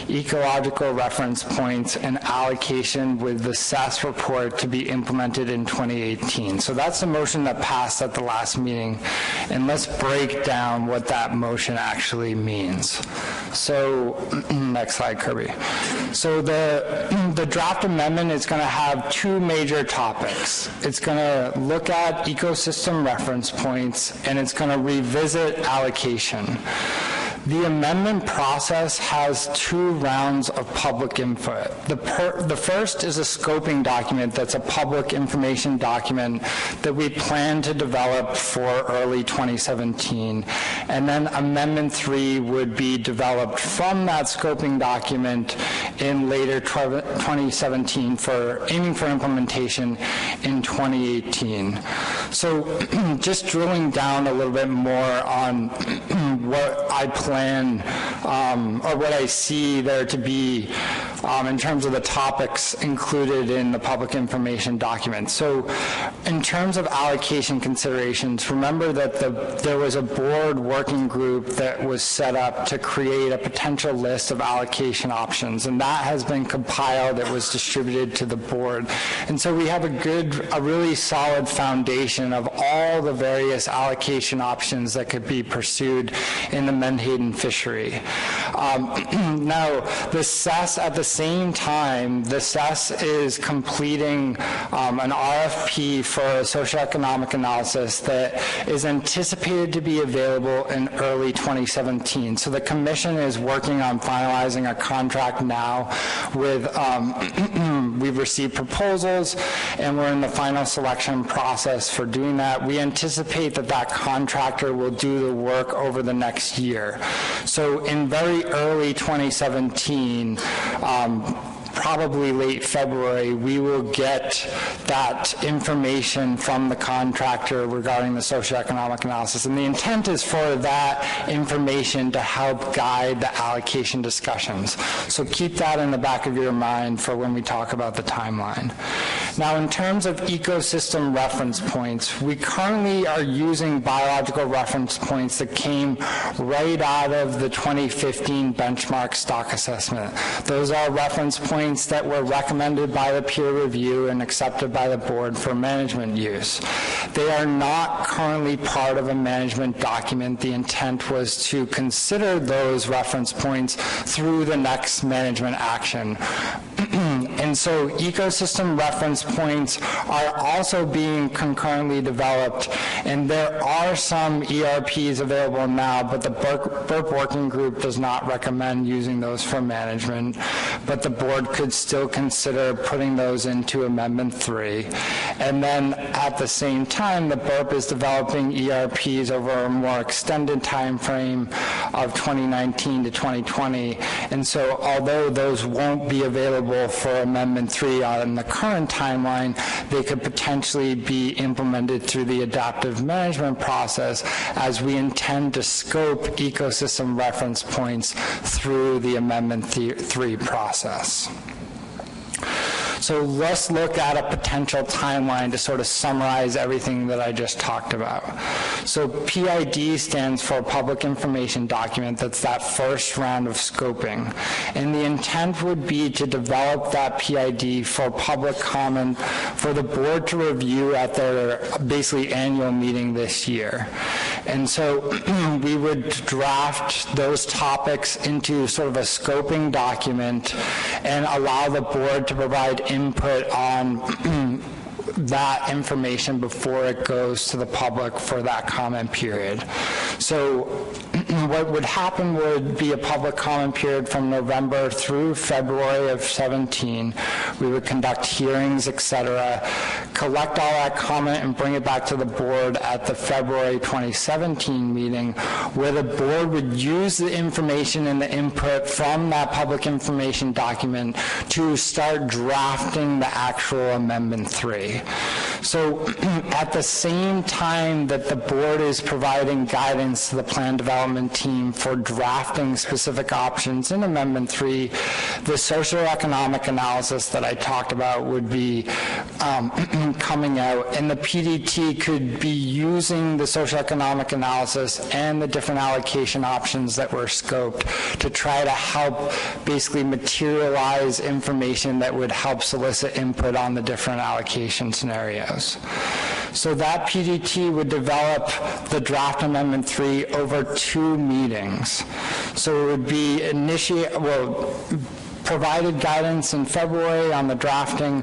ecological reference points and allocation with the SAS report to be implemented in 2018. So that's the motion that passed at the last meeting. And let's break down what that motion actually means. So, next slide, Kirby. So the draft amendment is going to have two major topics. It's going to look at ecosystem reference points, and it's going to revisit allocation. The amendment process has 2 rounds of public input. The first is a scoping document that's a public information document that we plan to develop for early 2017. And then Amendment 3 would be developed from that scoping document in later 2017 for aiming for implementation in 2018. So just drilling down a little bit more on what I plan or what I see there to be in terms of the topics included in the public information document. So in terms of allocation considerations, remember that there was a board working group that was set up to create a potential list of allocation options, and that has been compiled. It was distributed to the board. And so we have a really solid foundation of all the various allocation options that could be pursued in the Menhaden fishery. Now, the SAS, at the same time, the SAS is completing an RFP for a socioeconomic analysis that is anticipated to be available in early 2017. So the Commission is working on finalizing a contract now with, we've received proposals, and we're in the final selection process for doing that. We anticipate that that contractor will do the work over the next year. So in very early 2017, probably late February, we will get that information from the contractor regarding the socioeconomic analysis. And the intent is for that information to help guide the allocation discussions. So keep that in the back of your mind for when we talk about the timeline. Now, in terms of ecosystem reference points, we currently are using biological reference points that came right out of the 2015 benchmark stock assessment. Those are reference points that were recommended by the peer review and accepted by the board for management use. They are not currently part of a management document. The intent was to consider those reference points through the next management action. And so ecosystem reference points are also being concurrently developed, and there are some ERPs available now, but the BURP working group does not recommend using those for management, but the board could still consider putting those into Amendment 3. And then at the same time, the BURP is developing ERPs over a more extended time frame of 2019 to 2020. And so although those won't be available for Amendment 3 on the current timeline, they could potentially be implemented through the adaptive management process as we intend to scope ecosystem reference points through the Amendment 3 process. So let's look at a potential timeline to sort of summarize everything that I just talked about. So PID stands for Public Information Document. That's that first round of scoping. And the intent would be to develop that PID for public comment for the board to review at their basically annual meeting this year. And so we would draft those topics into sort of a scoping document and allow the board to provide input on that information before it goes to the public for that comment period. So what would happen would be a public comment period from November through February of 17. We would conduct hearings, etc., collect all that comment and bring it back to the board at the February 2017 meeting, where the board would use the information and the input from that public information document to start drafting the actual Amendment 3. So at the same time that the board is providing guidance to the plan development team for drafting specific options in Amendment 3, the socioeconomic analysis that I talked about would be coming out, and the PDT could be using the socioeconomic analysis and the different allocation options that were scoped to try to help basically materialize information that would help solicit input on the different allocation scenarios. So that PDT would develop the draft Amendment 3 over 2 meetings. So it would be provided guidance in February on the drafting.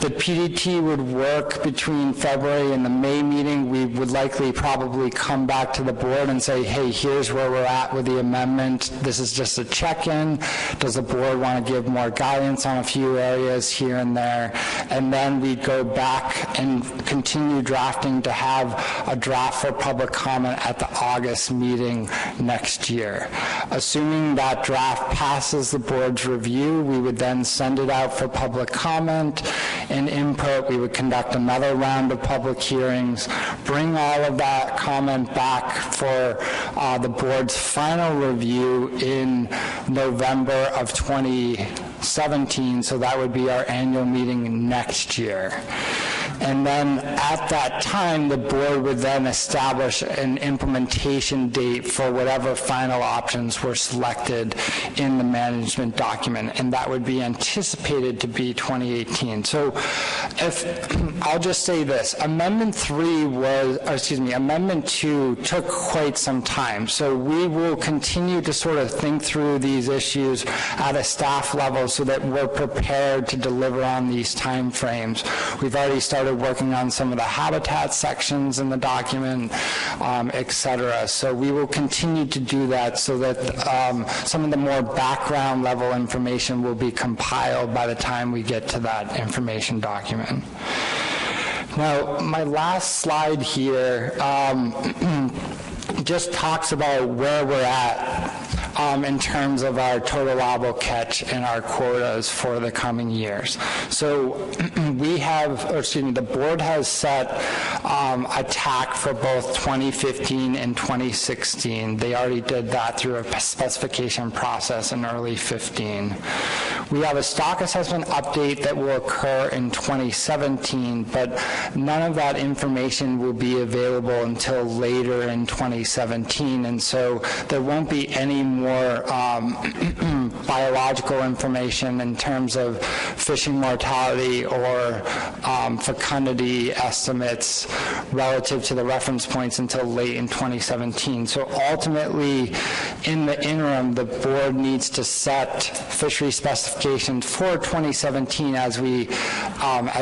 The PDT would work between February and the May meeting. We would likely probably come back to the board and say, hey, here's where we're at with the amendment. This is just a check-in. Does the board want to give more guidance on a few areas here and there? And then we'd go back and continue drafting to have a draft for public comment at the August meeting next year. Assuming that draft passes the board's review, we would then send it out for public comment and input. We would conduct another round of public hearings, bring all of that comment back for the board's final review in November of 2017, so that would be our annual meeting next year. And then at that time, the board would then establish an implementation date for whatever final options were selected in the management document, and that would be anticipated to be 2018. So I'll just say this, Amendment 2 took quite some time. So we will continue to sort of think through these issues at a staff level so that we're prepared to deliver on these time frames. We've already started working on some of the habitat sections in the document, et cetera. So we will continue to do that so that some of the more background level information will be compiled by the time we get to that information document. Now, my last slide here just talks about where we're at in terms of our total allowable catch and our quotas for the coming years. So the board has set a TAC for both 2015 and 2016. They already did that through a specification process in early 15. We have a stock assessment update that will occur in 2017, but none of that information will be available until later in 2017, and so there won't be any more biological information in terms of fishing mortality or fecundity estimates relative to the reference points until late in 2017. So ultimately, in the interim, the board needs to set fishery specifications for 2017 as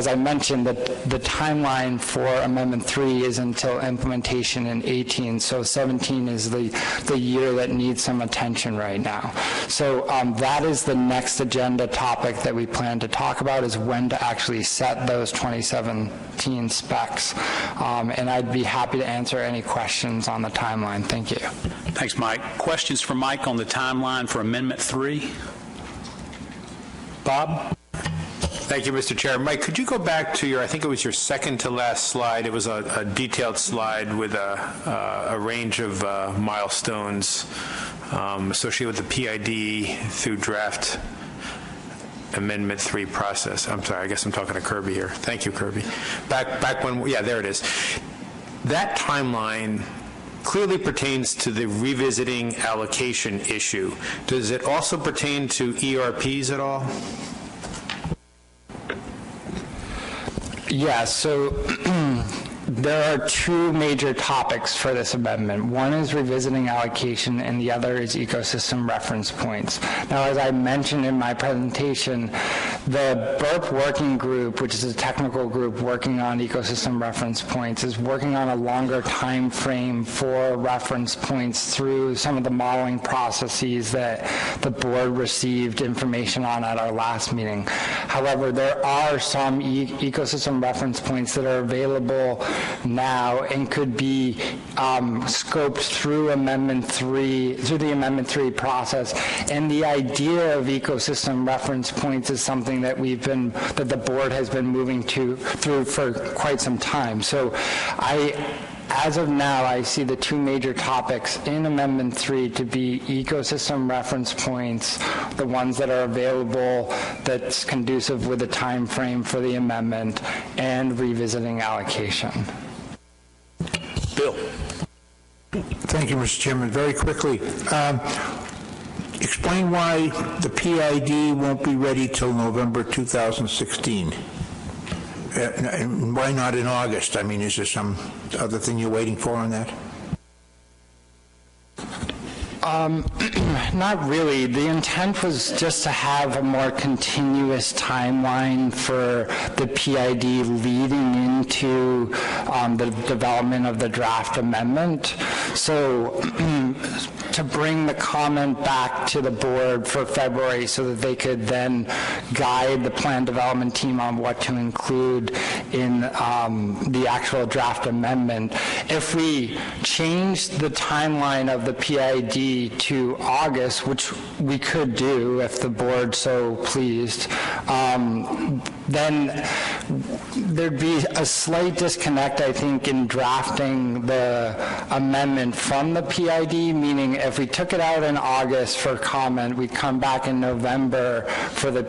I mentioned, the timeline for Amendment 3 is until implementation in 18, so 17 is the year that needs some attention right now. So that is the next agenda topic that we plan to talk about, is when to actually set those 2017 specs. And I'd be happy to answer any questions on the timeline. Thank you. Thanks, Mike. Questions for Mike on the timeline for Amendment 3? Bob? Thank you, Mr. Chair. Mike, could you go back to I think it was your second to last slide. It was a detailed slide with a range of milestones associated with the PID through draft Amendment 3 process. I'm sorry, I guess I'm talking to Kirby here. Thank you, Kirby. Back when, yeah, there it is. That timeline clearly pertains to the revisiting allocation issue. Does it also pertain to ERPs at all? Yeah, so there are two major topics for this amendment. One is revisiting allocation, and the other is ecosystem reference points. Now, as I mentioned in my presentation, the BURP working group, which is a technical group working on ecosystem reference points, is working on a longer time frame for reference points through some of the modeling processes that the board received information on at our last meeting. However, there are some ecosystem reference points that are available now and could be scoped through Amendment 3, through the Amendment 3 process. And the idea of ecosystem reference points is something that that the board has been moving through for quite some time. So as of now, I see the two major topics in Amendment 3 to be ecosystem reference points, the ones that are available that's conducive with the time frame for the amendment, and revisiting allocation. Bill. Thank you, Mr. Chairman. Very quickly, explain why the PID won't be ready till November 2016. Why not in August? I mean, is there some other thing you're waiting for on that? Not really. The intent was just to have a more continuous timeline for the PID leading into the development of the draft amendment. So to bring the comment back to the board for February so that they could then guide the plan development team on what to include in the actual draft amendment. If we change the timeline of the PID to August, which we could do if the board so pleased, then there'd be a slight disconnect, I think, in drafting the amendment from the PID, meaning if we took it out in August for comment, we'd come back in November for the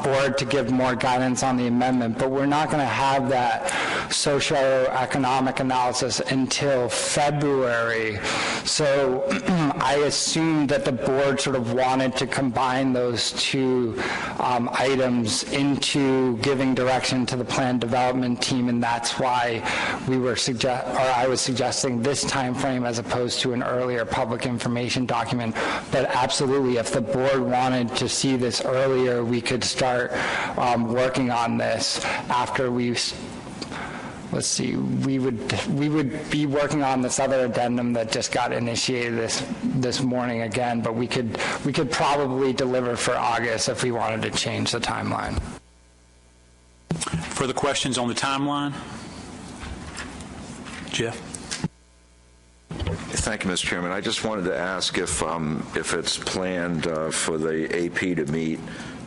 board to give more guidance on the amendment, but we're not going to have that socioeconomic analysis until February. So I assumed that the board sort of wanted to combine those two items into giving direction to the plan development team, and that's why I was suggesting this time frame as opposed to an earlier public information document. But absolutely, if the board wanted to see this earlier, we could start working on this after let's see, we would be working on this other addendum that just got initiated this morning again, but we could probably deliver for August if we wanted to change the timeline. Further questions on the timeline? Jeff? Thank you, Mr. Chairman. I just wanted to ask if it's planned for the AP to meet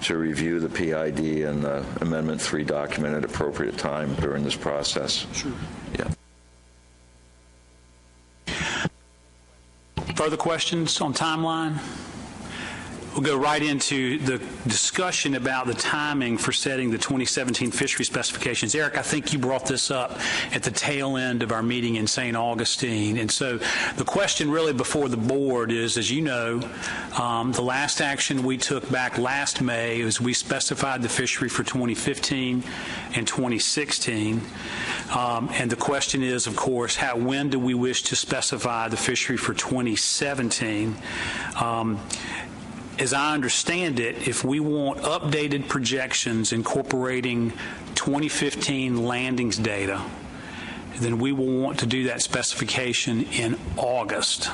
to review the PID and the Amendment 3 document at appropriate time during this process. Sure. Yeah. Further questions on timeline? We'll go right into the discussion about the timing for setting the 2017 fishery specifications. Eric, I think you brought this up at the tail end of our meeting in St. Augustine. And so the question really before the board is, as you know, the last action we took back last May is we specified the fishery for 2015 and 2016. And the question is, of course, when do we wish to specify the fishery for 2017? As I understand it, if we want updated projections incorporating 2015 landings data, then we will want to do that specification in August.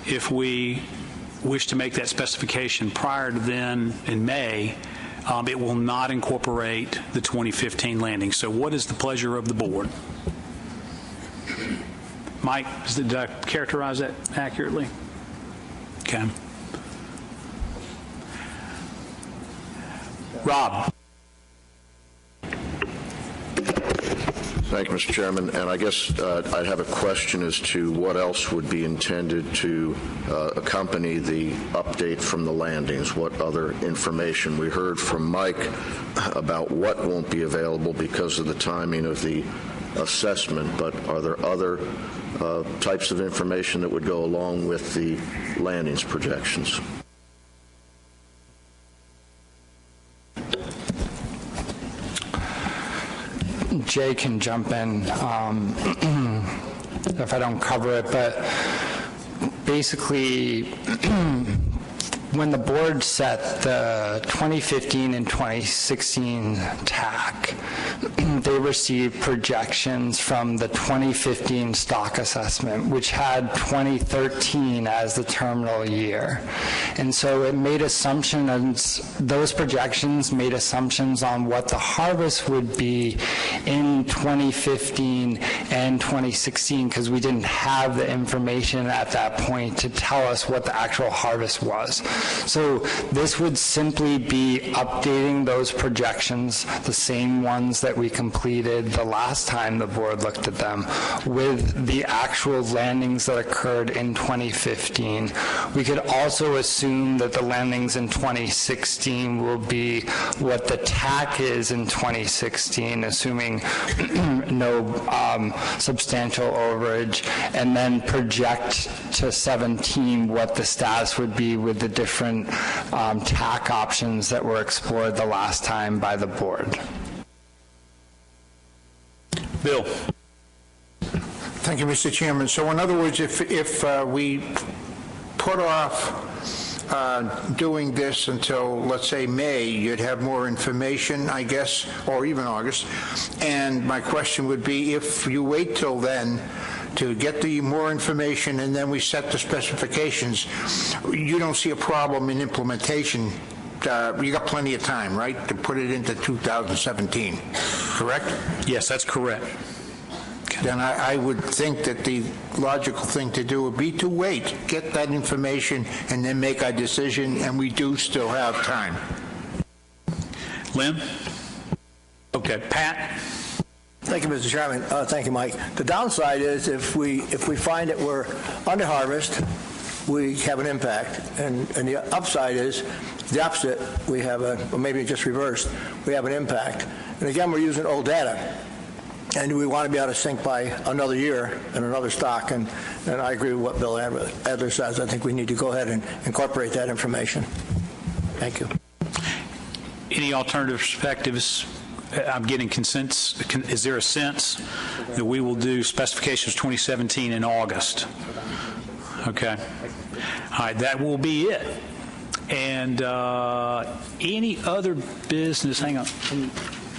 If we wish to make that specification prior to then in May, it will not incorporate the 2015 landing. So what is the pleasure of the board? Mike, did I characterize that accurately? Okay. Rob. Thank you, Mr. Chairman. And I guess I'd have a question as to what else would be intended to accompany the update from the landings. What other information? We heard from Mike about what won't be available because of the timing of the assessment, but are there other types of information that would go along with the landings projections? Jay can jump in if I don't cover it, but basically, when the board set the 2015 and 2016 TAC, they received projections from the 2015 stock assessment, which had 2013 as the terminal year. And so it made assumptions, those projections made assumptions on what the harvest would be in 2015 and 2016, because we didn't have the information at that point to tell us what the actual harvest was. So this would simply be updating those projections, the same ones that we completed the last time the board looked at them, with the actual landings that occurred in 2015. We could also assume that the landings in 2016 will be what the TAC is in 2016, assuming no substantial overage, and then project to 17 what the status would be with the different TAC options that were explored the last time by the board. Bill. Thank you, Mr. Chairman. So in other words, if we put off doing this until, let's say, May, you'd have more information, I guess, or even August. And my question would be, if you wait till then to get the more information and then we set the specifications, you don't see a problem in implementation. You got plenty of time, right, to put it into 2017, correct? Yes, that's correct. Then I would think that the logical thing to do would be to wait, get that information, and then make our decision, and we do still have time. Lynn? Okay. Pat? Thank you, Mr. Chairman. Thank you, Mike. The downside is if we find that we're under harvest, we have an impact, and the upside is the opposite. We have or maybe just reversed. We have an impact, and again, we're using old data. And we want to be out of sync by another year and another stock. And I agree with what Bill Adler says. I think we need to go ahead and incorporate that information. Thank you. Any alternative perspectives? I'm getting consensus. Is there a sense that we will do specifications 2017 in August? Okay. All right, that will be it. And any other business? Hang on.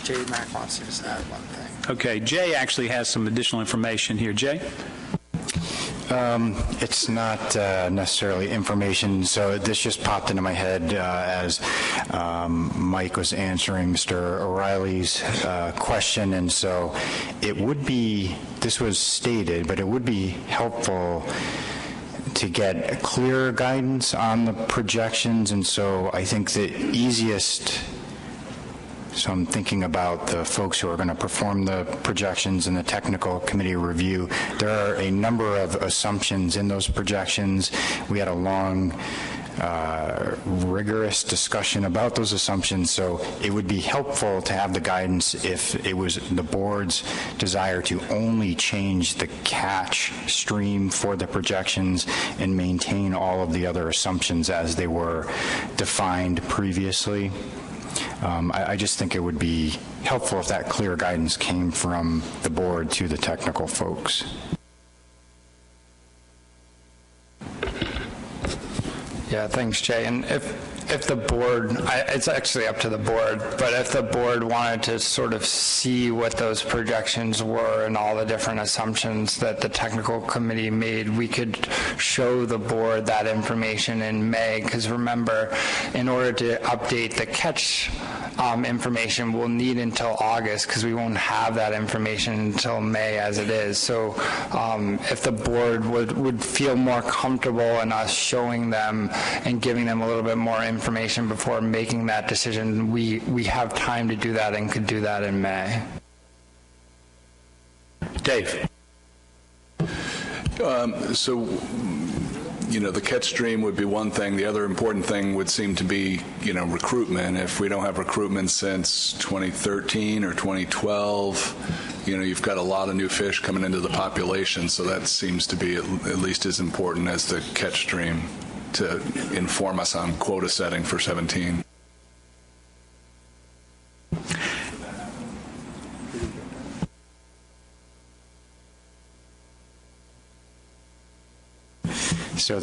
Jay Mack wants to just add one thing. Okay, Jay actually has some additional information here. Jay? It's not necessarily information, so this just popped into my head as Mike was answering Mr. O'Reilly's question, and so it would be, this was stated, but it would be helpful to get clearer guidance on the projections, and so I think the easiest. So I'm thinking about the folks who are going to perform the projections and the technical committee review. There are a number of assumptions in those projections. We had a long, rigorous discussion about those assumptions, so it would be helpful to have the guidance if it was the board's desire to only change the catch stream for the projections and maintain all of the other assumptions as they were defined previously. I just think it would be helpful if that clear guidance came from the board to the technical folks. Yeah, thanks, Jay. And if the board, it's actually up to the board, but if the board wanted to sort of see what those projections were and all the different assumptions that the technical committee made, we could show the board that information in May, because remember, in order to update the catch information, we'll need until August, because we won't have that information until May as it is. So if the board would feel more comfortable in us showing them and giving them a little bit more information before making that decision, we have time to do that and could do that in May. Dave. The catch stream would be one thing. The other important thing would seem to be, recruitment. If we don't have recruitment since 2013 or 2012, you've got a lot of new fish coming into the population, so that seems to be at least as important as the catch stream to inform us on quota setting for 17. So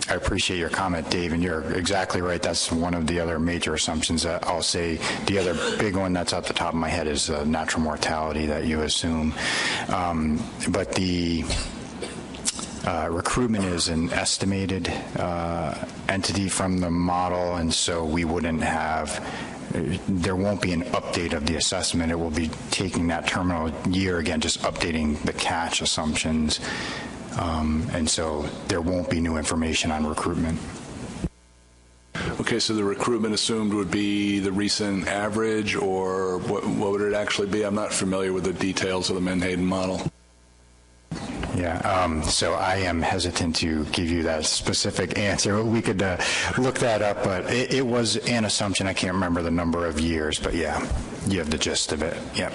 I appreciate your comment, Dave, and you're exactly right. That's one of the other major assumptions that I'll say. The other big one that's off the top of my head is natural mortality that you assume. But the recruitment is an estimated entity from the model, and so we wouldn't have, there won't be an update of the assessment. It will be taking that terminal year again, just updating the catch assumptions. And so there won't be new information on recruitment. Okay, so the recruitment assumed would be the recent average, or what would it actually be? I'm not familiar with the details of the Menhaden model. Yeah, so I am hesitant to give you that specific answer. We could look that up, but it was an assumption. I can't remember the number of years, but yeah, you have the gist of it. Yep.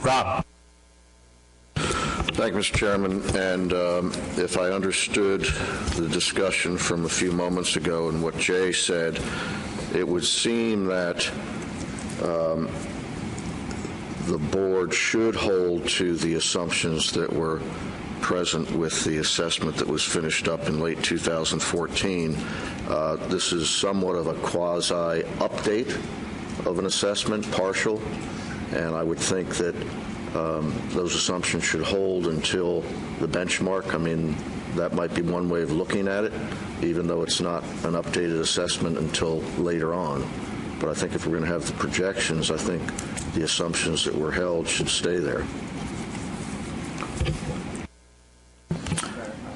Rob. Thank you, Mr. Chairman. And if I understood the discussion from a few moments ago and what Jay said, it would seem that the board should hold to the assumptions that were present with the assessment that was finished up in late 2014. This is somewhat of a quasi-update of an assessment, partial, and I would think that those assumptions should hold until the benchmark. I mean, that might be one way of looking at it, even though it's not an updated assessment until later on. But I think if we're going to have the projections, I think the assumptions that were held should stay there.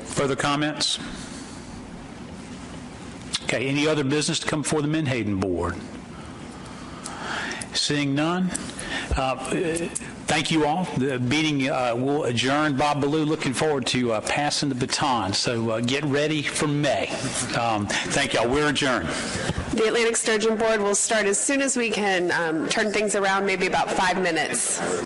Further comments? Okay, any other business to come before the Menhaden Board? Seeing none, thank you all. The meeting will adjourn. Bob Ballou, looking forward to passing the baton. So get ready for May. Thank y'all. We're adjourned. The Atlantic Sturgeon Board will start as soon as we can turn things around, maybe about 5 minutes.